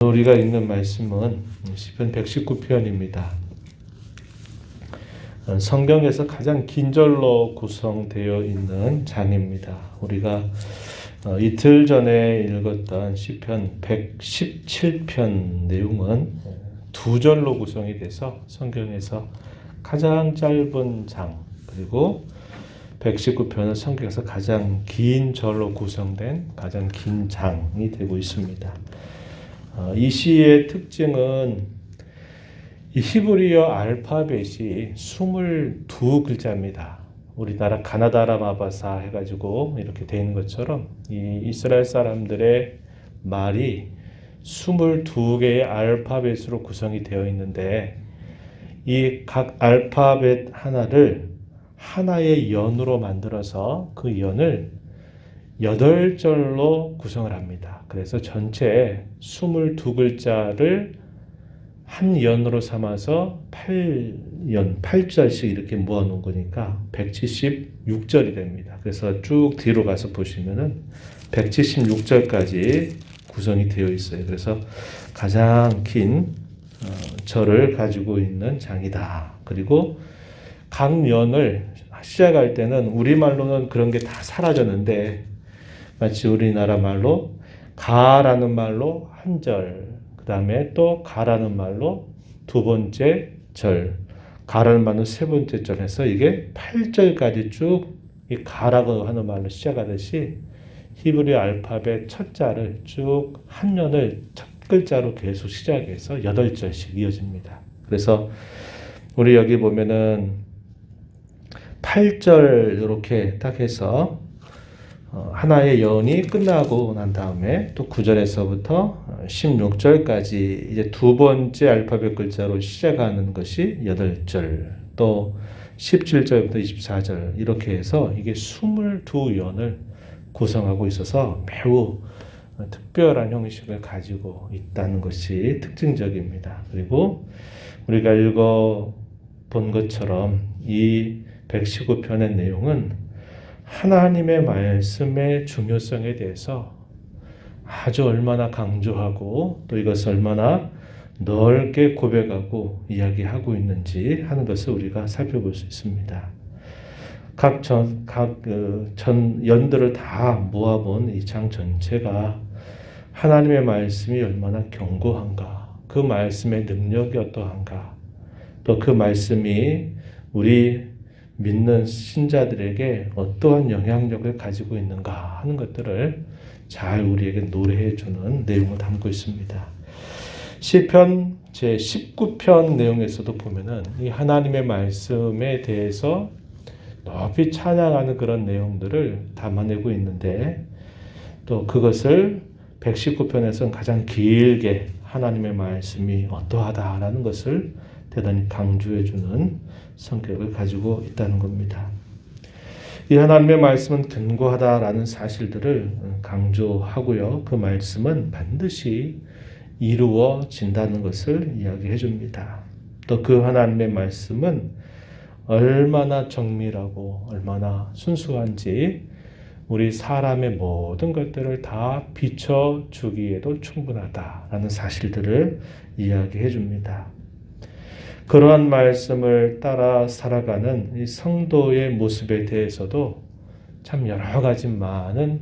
우리가 읽는 말씀은 시편 119편입니다. 성경에서 가장 긴 절로 구성되어 있는 장입니다. 우리가 이틀 전에 읽었던 시편 117편 내용은 두 절로 구성이 돼서 성경에서 가장 짧은 장, 그리고 119편은 성경에서 가장 긴 절로 구성된 가장 긴 장이 되고 있습니다. 이 시의 특징은 이 히브리어 알파벳이 22글자입니다. 우리나라 가나다라 마바사 해가지고 이렇게 되어 있는 것처럼 이 이스라엘 사람들의 말이 22개의 알파벳으로 구성이 되어 있는데, 이 각 알파벳 하나를 하나의 연으로 만들어서 그 연을 8절로 구성을 합니다. 그래서 전체 22글자를 한 연으로 삼아서 8절씩 이렇게 모아 놓은 거니까 176절이 됩니다. 그래서 쭉 뒤로 가서 보시면은 176절까지 구성이 되어 있어요. 그래서 가장 긴 절을 가지고 있는 장이다. 그리고 각 연을 시작할 때는 우리말로는 그런 게 다 사라졌는데, 마치 우리나라 말로 가라는 말로 한 절, 그 다음에 또 가라는 말로 두 번째 절, 가라는 말로 세 번째 절 해서 이게 8절까지 쭉 이 가라고 하는 말로 시작하듯이 히브리 알파벳 첫 자를 쭉 한 년을 첫 글자로 계속 시작해서 8절씩 이어집니다. 그래서 우리 여기 보면은 8절 이렇게 딱 해서 하나의 연이 끝나고 난 다음에 또 9절에서부터 16절까지 이제 두 번째 알파벳 글자로 시작하는 것이 8절, 또 17절부터 24절 이렇게 해서 이게 22연을 구성하고 있어서 매우 특별한 형식을 가지고 있다는 것이 특징적입니다. 그리고 우리가 읽어본 것처럼 이 119편의 내용은 하나님의 말씀의 중요성에 대해서 아주 얼마나 강조하고 또 이것을 얼마나 넓게 고백하고 이야기하고 있는지 하는 것을 우리가 살펴볼 수 있습니다. 각 연들을 다 모아본 이 장 전체가 하나님의 말씀이 얼마나 견고한가, 그 말씀의 능력이 어떠한가, 또 그 말씀이 우리 믿는 신자들에게 어떠한 영향력을 가지고 있는가 하는 것들을 잘 우리에게 노래해 주는 내용을 담고 있습니다. 시편 제19편 내용에서도 보면은 이 하나님의 말씀에 대해서 높이 찬양하는 그런 내용들을 담아내고 있는데, 또 그것을 119편에서는 가장 길게 하나님의 말씀이 어떠하다라는 것을 대단히 강조해 주는 성격을 가지고 있다는 겁니다. 이 하나님의 말씀은 견고하다라는 사실들을 강조하고요. 그 말씀은 반드시 이루어진다는 것을 이야기해 줍니다. 또 그 하나님의 말씀은 얼마나 정밀하고 얼마나 순수한지 우리 사람의 모든 것들을 다 비춰주기에도 충분하다라는 사실들을 이야기해 줍니다. 그러한 말씀을 따라 살아가는 이 성도의 모습에 대해서도 참 여러 가지 많은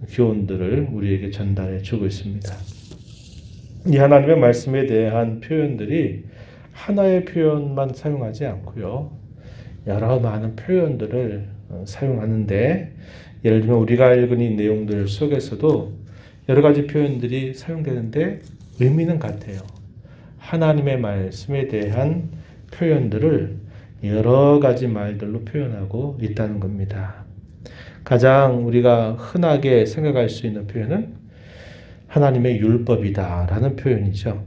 교훈들을 우리에게 전달해 주고 있습니다. 이 하나님의 말씀에 대한 표현들이 하나의 표현만 사용하지 않고요, 여러 많은 표현들을 사용하는데, 예를 들면 우리가 읽은 이 내용들 속에서도 여러 가지 표현들이 사용되는데 의미는 같아요. 하나님의 말씀에 대한 표현들을 여러 가지 말들로 표현하고 있다는 겁니다. 가장 우리가 흔하게 생각할 수 있는 표현은 하나님의 율법이다라는 표현이죠.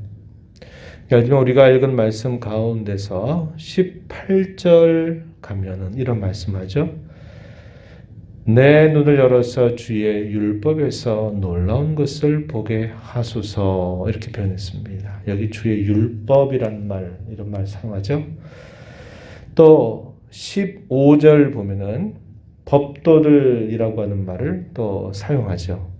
예를 들면 우리가 읽은 말씀 가운데서 18절 가면은 이런 말씀하죠. 내 눈을 열어서 주의 율법에서 놀라운 것을 보게 하소서, 이렇게 표현했습니다. 여기 주의 율법이란 말, 이런 말 사용하죠. 또 15절 보면은 법도들이라고 하는 말을 또 사용하죠.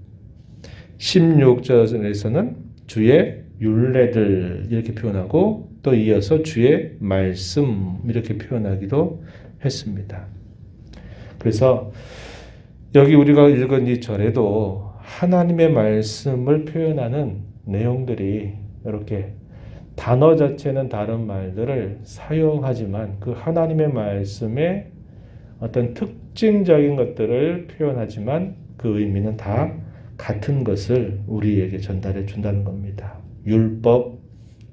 16절에서는 주의 율례들 이렇게 표현하고 또 이어서 주의 말씀 이렇게 표현하기도 했습니다. 그래서 여기 우리가 읽은 이 절에도 하나님의 말씀을 표현하는 내용들이 이렇게 단어 자체는 다른 말들을 사용하지만 그 하나님의 말씀의 어떤 특징적인 것들을 표현하지만 그 의미는 다 같은 것을 우리에게 전달해 준다는 겁니다. 율법,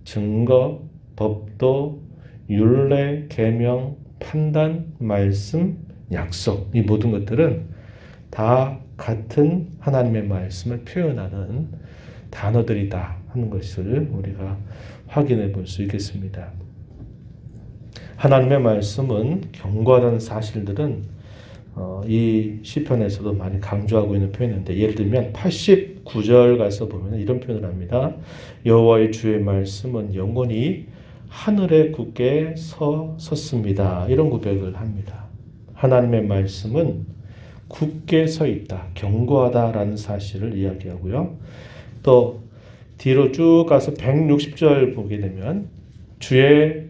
증거, 법도, 율례, 계명, 판단, 말씀, 약속 이 모든 것들은 다 같은 하나님의 말씀을 표현하는 단어들이다 하는 것을 우리가 확인해 볼 수 있겠습니다. 하나님의 말씀은 경고하다는 사실들은 이 시편에서도 많이 강조하고 있는 표현인데 예를 들면 89절 가서 보면 이런 표현을 합니다. 여호와의 주의 말씀은 영원히 하늘에 굳게 섰습니다. 이런 고백을 합니다. 하나님의 말씀은 굳게 서 있다, 견고하다라는 사실을 이야기하고요. 또 뒤로 쭉 가서 160절 보게 되면 주의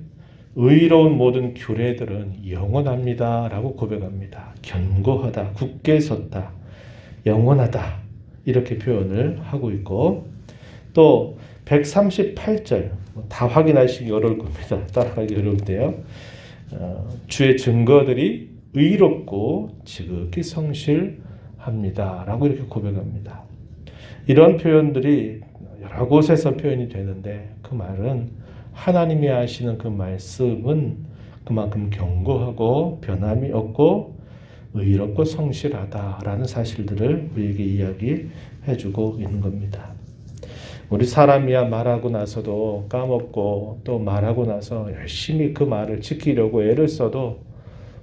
의로운 모든 규례들은 영원합니다 라고 고백합니다. 견고하다, 굳게 섰다, 영원하다 이렇게 표현을 하고 있고 또 138절 다 확인하시기 어려울 겁니다. 따라가기 어려운데요. 주의 증거들이 의롭고 지극히 성실합니다 라고 이렇게 고백합니다. 이런 표현들이 여러 곳에서 표현이 되는데 그 말은 하나님이 하시는 그 말씀은 그만큼 견고하고 변함이 없고 의롭고 성실하다라는 사실들을 우리에게 이야기해주고 있는 겁니다. 우리 사람이야 말하고 나서도 까먹고 또 말하고 나서 열심히 그 말을 지키려고 애를 써도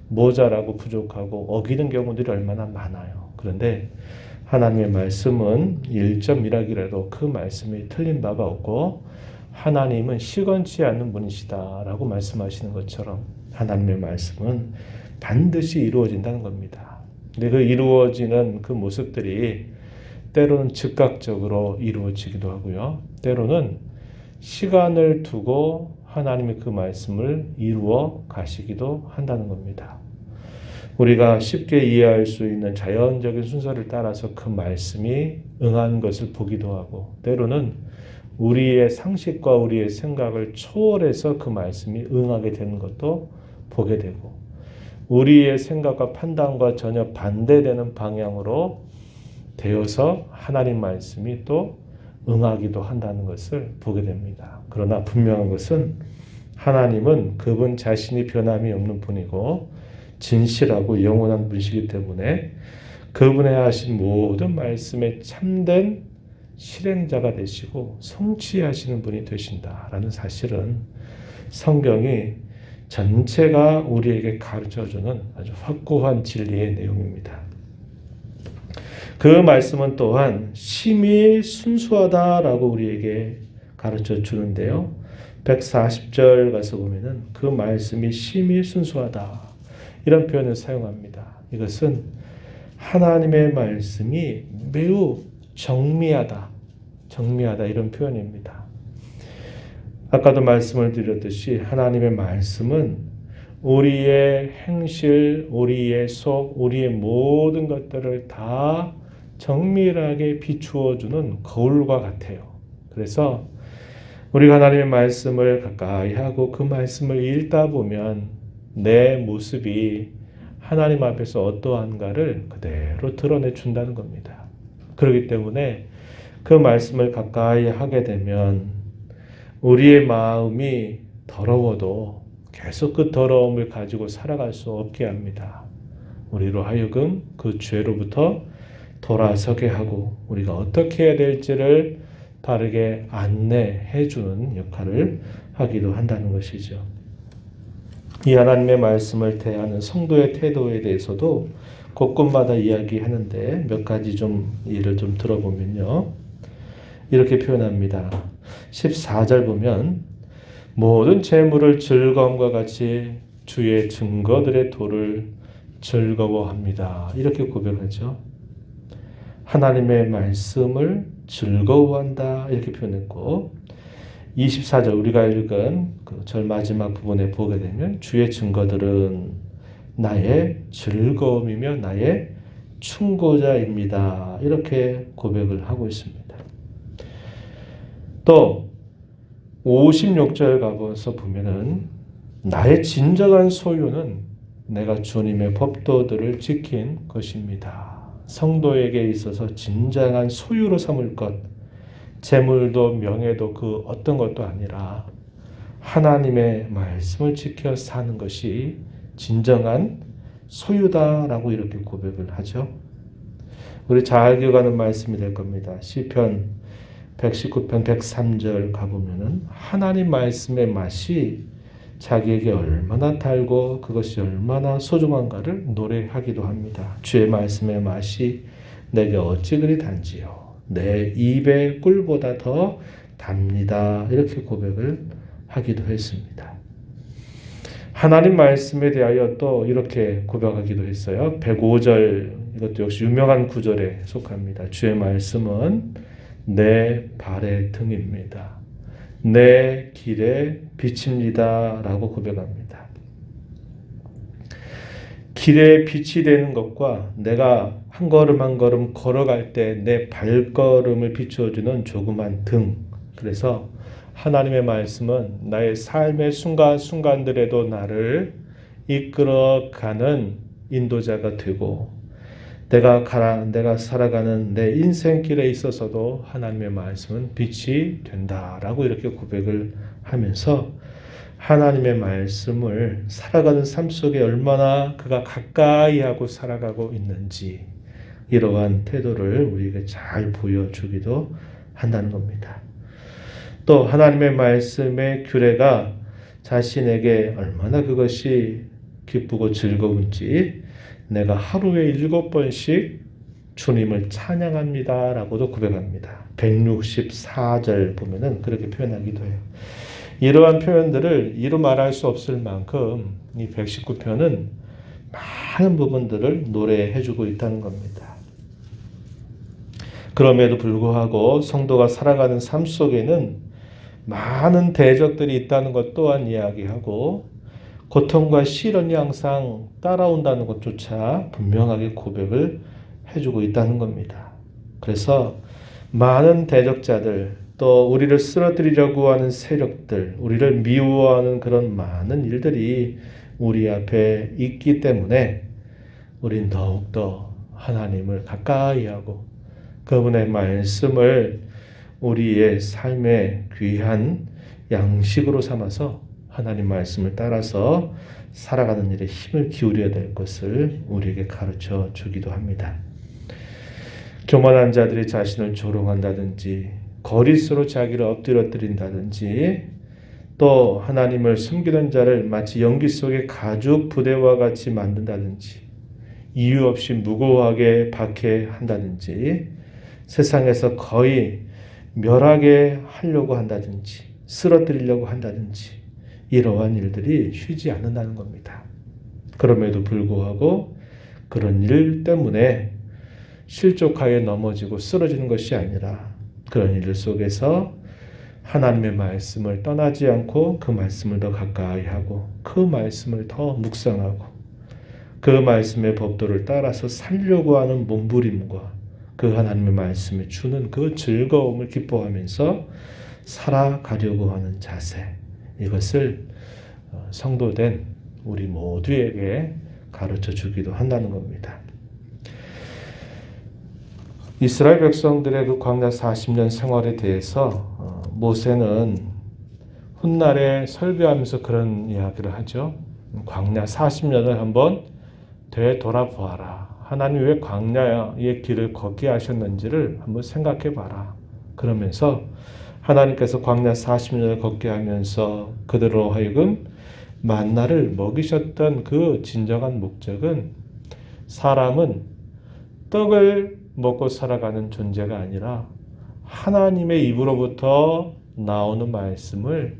모자라고 부족하고 어기는 경우들이 얼마나 많아요. 그런데 하나님의 말씀은 1.1하기라도 그 말씀이 틀린 바가 없고 하나님은 시건치 않는 분이시다라고 말씀하시는 것처럼 하나님의 말씀은 반드시 이루어진다는 겁니다. 근데 그 이루어지는 그 모습들이 때로는 즉각적으로 이루어지기도 하고요. 때로는 시간을 두고 하나님의 그 말씀을 이루어 가시기도 한다는 겁니다. 우리가 쉽게 이해할 수 있는 자연적인 순서를 따라서 그 말씀이 응한 것을 보기도 하고 때로는 우리의 상식과 우리의 생각을 초월해서 그 말씀이 응하게 되는 것도 보게 되고 우리의 생각과 판단과 전혀 반대되는 방향으로 되어서 하나님 말씀이 또 응하기도 한다는 것을 보게 됩니다. 그러나 분명한 것은 하나님은 그분 자신이 변함이 없는 분이고 진실하고 영원한 분이시기 때문에 그분의 하신 모든 말씀에 참된 실행자가 되시고 성취하시는 분이 되신다라는 사실은 성경이 전체가 우리에게 가르쳐주는 아주 확고한 진리의 내용입니다. 그 말씀은 또한 심히 순수하다라고 우리에게 가르쳐 주는데요. 140절 가서 보면은 그 말씀이 심히 순수하다 이런 표현을 사용합니다. 이것은 하나님의 말씀이 매우 정미하다 이런 표현입니다. 아까도 말씀을 드렸듯이 하나님의 말씀은 우리의 행실, 우리의 속, 우리의 모든 것들을 다 정밀하게 비추어 주는 거울과 같아요. 그래서 우리가 하나님의 말씀을 가까이 하고 그 말씀을 읽다 보면 내 모습이 하나님 앞에서 어떠한가를 그대로 드러내 준다는 겁니다. 그렇기 때문에 그 말씀을 가까이 하게 되면 우리의 마음이 더러워도 계속 그 더러움을 가지고 살아갈 수 없게 합니다. 우리로 하여금 그 죄로부터 돌아서게 하고 우리가 어떻게 해야 될지를 바르게 안내해 주는 역할을 하기도 한다는 것이죠. 이 하나님의 말씀을 대하는 성도의 태도에 대해서도 곳곳마다 이야기하는데 몇 가지 좀 예를 좀 들어보면요. 이렇게 표현합니다. 14절 보면 모든 재물을 즐거움과 같이 주의 증거들의 도를 즐거워합니다. 이렇게 고백하죠. 하나님의 말씀을 즐거워한다 이렇게 표현했고 24절 우리가 읽은 그 절 마지막 부분에 보게 되면 주의 증거들은 나의 즐거움이며 나의 충고자입니다. 이렇게 고백을 하고 있습니다. 또 56절 가서 보면은 나의 진정한 소유는 내가 주님의 법도들을 지킨 것입니다. 성도에게 있어서 진정한 소유로 삼을 것, 재물도 명예도 그 어떤 것도 아니라 하나님의 말씀을 지켜 사는 것이 진정한 소유다라고 이렇게 고백을 하죠. 우리 잘 기억하는 말씀이 될 겁니다. 시편 119편 103절 가보면은 하나님 말씀의 맛이 자기에게 얼마나 달고 그것이 얼마나 소중한가를 노래하기도 합니다. 주의 말씀의 맛이 내게 어찌 그리 단지요. 내 입의 꿀보다 더 답니다. 이렇게 고백을 하기도 했습니다. 하나님 말씀에 대하여 또 이렇게 고백하기도 했어요. 105절 이것도 역시 유명한 구절에 속합니다. 주의 말씀은 내 발의 등입니다. 내 길의 빛입니다. 라고 고백합니다. 길에 빛이 되는 것과 내가 한 걸음 한 걸음 걸어갈 때 내 발걸음을 비추어주는 조그만 등. 그래서 하나님의 말씀은 나의 삶의 순간순간들에도 나를 이끌어가는 인도자가 되고 내가 살아가는 내 인생길에 있어서도 하나님의 말씀은 빛이 된다라고 이렇게 고백을 하면서 하나님의 말씀을 살아가는 삶 속에 얼마나 그가 가까이 하고 살아가고 있는지 이러한 태도를 우리에게 잘 보여주기도 한다는 겁니다. 또 하나님의 말씀의 규례가 자신에게 얼마나 그것이 기쁘고 즐거운지 내가 하루에 7번씩 주님을 찬양합니다 라고도 고백합니다. 164절 보면은 그렇게 표현하기도 해요. 이러한 표현들을 이루 말할 수 없을 만큼 이 119편은 많은 부분들을 노래해주고 있다는 겁니다. 그럼에도 불구하고 성도가 살아가는 삶 속에는 많은 대적들이 있다는 것 또한 이야기하고 고통과 시련이 항상 따라온다는 것조차 분명하게 고백을 해주고 있다는 겁니다. 그래서 많은 대적자들, 또 우리를 쓰러뜨리려고 하는 세력들, 우리를 미워하는 그런 많은 일들이 우리 앞에 있기 때문에 우린 더욱더 하나님을 가까이 하고 그분의 말씀을 우리의 삶의 귀한 양식으로 삼아서 하나님 말씀을 따라서 살아가는 일에 힘을 기울여야 될 것을 우리에게 가르쳐 주기도 합니다. 교만한 자들이 자신을 조롱한다든지 거짓으로 자기를 엎드려뜨린다든지 또 하나님을 숨기는 자를 마치 연기 속의 가죽 부대와 같이 만든다든지 이유 없이 무고하게 박해한다든지 세상에서 거의 멸하게 하려고 한다든지 쓰러뜨리려고 한다든지 이러한 일들이 쉬지 않는다는 겁니다. 그럼에도 불구하고 그런 일 때문에 실족하게 넘어지고 쓰러지는 것이 아니라 그런 일 속에서 하나님의 말씀을 떠나지 않고 그 말씀을 더 가까이 하고 그 말씀을 더 묵상하고 그 말씀의 법도를 따라서 살려고 하는 몸부림과 그 하나님의 말씀이 주는 그 즐거움을 기뻐하면서 살아가려고 하는 자세, 이것을 성도된 우리 모두에게 가르쳐 주기도 한다는 겁니다. 이스라엘 백성들의 그 광야 40년 생활에 대해서 모세는 훗날에 설교하면서 그런 이야기를 하죠. 광야 40년을 한번 되돌아보아라. 하나님 왜 광야의 길을 걷게 하셨는지를 한번 생각해 봐라. 그러면서 하나님께서 광야 40년을 걷게 하면서 그들로 하여금 만나를 먹이셨던 그 진정한 목적은 사람은 떡을 먹고 살아가는 존재가 아니라 하나님의 입으로부터 나오는 말씀을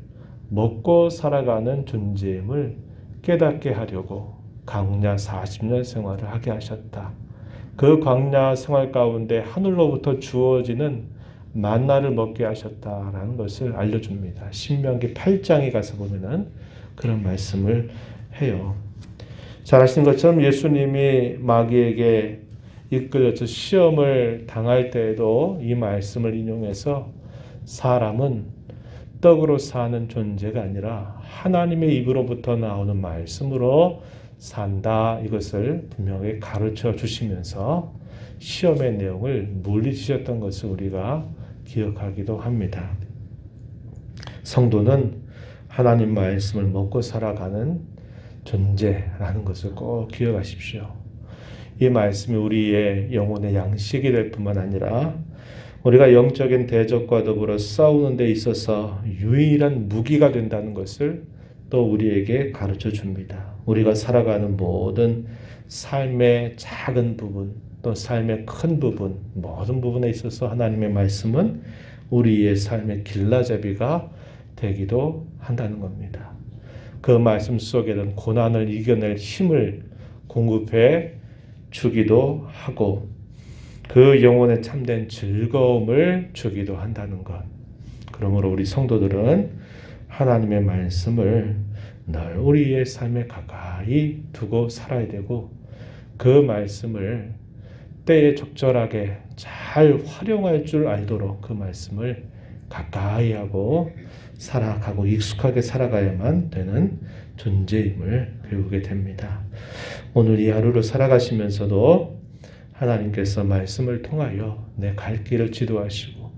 먹고 살아가는 존재임을 깨닫게 하려고 광야 40년 생활을 하게 하셨다. 그 광야 생활 가운데 하늘로부터 주어지는 만나를 먹게 하셨다라는 것을 알려줍니다. 신명기 8장에 가서 보면은 그런 말씀을 해요. 잘 아시는 것처럼 예수님이 마귀에게 이끌려서 시험을 당할 때에도 이 말씀을 인용해서 사람은 떡으로 사는 존재가 아니라 하나님의 입으로부터 나오는 말씀으로 산다. 이것을 분명히 가르쳐 주시면서 시험의 내용을 물리치셨던 것을 우리가 기억하기도 합니다. 성도는 하나님 말씀을 먹고 살아가는 존재라는 것을 꼭 기억하십시오. 이 말씀이 우리의 영혼의 양식이 될 뿐만 아니라 우리가 영적인 대적과 더불어 싸우는 데 있어서 유일한 무기가 된다는 것을 또 우리에게 가르쳐 줍니다. 우리가 살아가는 모든 삶의 작은 부분, 또 삶의 큰 부분, 모든 부분에 있어서 하나님의 말씀은 우리의 삶의 길라잡이가 되기도 한다는 겁니다. 그 말씀 속에는 고난을 이겨낼 힘을 공급해 주기도 하고 그 영혼에 참된 즐거움을 주기도 한다는 것. 그러므로 우리 성도들은 하나님의 말씀을 늘 우리의 삶에 가까이 두고 살아야 되고 그 말씀을 때에 적절하게 잘 활용할 줄 알도록 그 말씀을 가까이 하고 살아가고 익숙하게 살아가야만 되는 존재임을 배우게 됩니다. 오늘 이 하루를 살아가시면서도 하나님께서 말씀을 통하여 내 갈 길을 지도하시고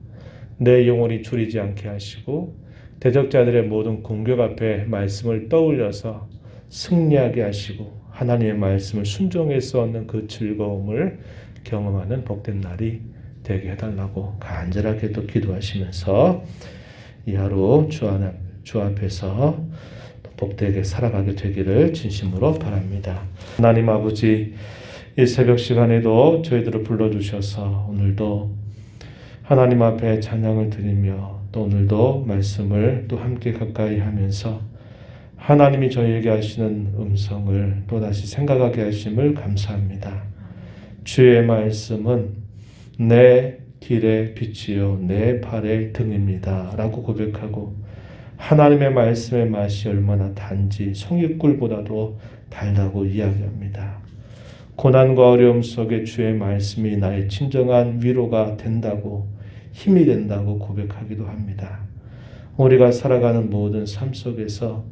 내 영혼이 줄이지 않게 하시고 대적자들의 모든 공격 앞에 말씀을 떠올려서 승리하게 하시고 하나님의 말씀을 순종해서 얻는 그 즐거움을 경험하는 복된 날이 되게 해달라고 간절하게 또 기도하시면서 이 하루 주 앞에서 복되게 살아가게 되기를 진심으로 바랍니다. 하나님 아버지, 이 새벽 시간에도 저희들을 불러주셔서 오늘도 하나님 앞에 찬양을 드리며 또 오늘도 말씀을 또 함께 가까이 하면서 하나님이 저희에게 하시는 음성을 또다시 생각하게 하심을 감사합니다. 주의 말씀은 내 길의 빛이요 내 발의 등입니다 라고 고백하고 하나님의 말씀의 맛이 얼마나 단지 송이꿀보다도 달다고 이야기합니다. 고난과 어려움 속에 주의 말씀이 나의 진정한 위로가 된다고 힘이 된다고 고백하기도 합니다. 우리가 살아가는 모든 삶 속에서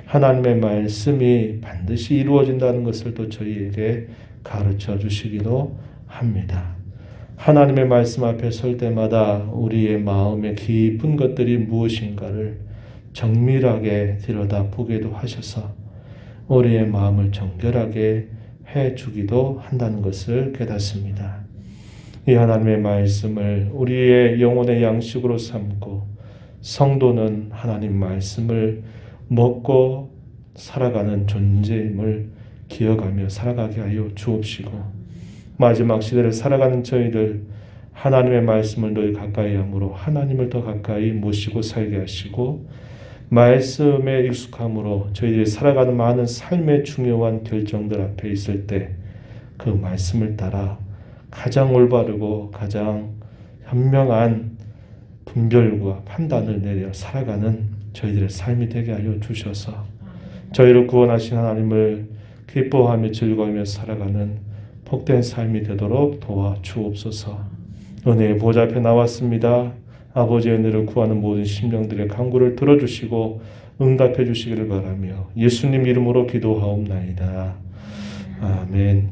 하나님의 말씀이 반드시 이루어진다는 것을 또 저희에게 가르쳐 주시기도 합니다. 하나님의 말씀 앞에 설 때마다 우리의 마음의 깊은 것들이 무엇인가를 정밀하게 들여다보게도 하셔서 우리의 마음을 정결하게 해주기도 한다는 것을 깨닫습니다. 이 하나님의 말씀을 우리의 영혼의 양식으로 삼고 성도는 하나님 말씀을 먹고 살아가는 존재임을 기억하며 살아가게 하여 주옵시고 마지막 시대를 살아가는 저희들 하나님의 말씀을 늘 가까이 함으로 하나님을 더 가까이 모시고 살게 하시고 말씀에 익숙함으로 저희들이 살아가는 많은 삶의 중요한 결정들 앞에 있을 때 그 말씀을 따라 가장 올바르고 가장 현명한 분별과 판단을 내려 살아가는 저희들의 삶이 되게 하여 주셔서 저희를 구원하신 하나님을 기뻐하며 즐거우며 살아가는 복된 삶이 되도록 도와주옵소서. 은혜의 보좌 앞에 나왔습니다. 아버지의 은혜를 구하는 모든 심령들의 간구를 들어주시고 응답해 주시기를 바라며 예수님 이름으로 기도하옵나이다. 아멘.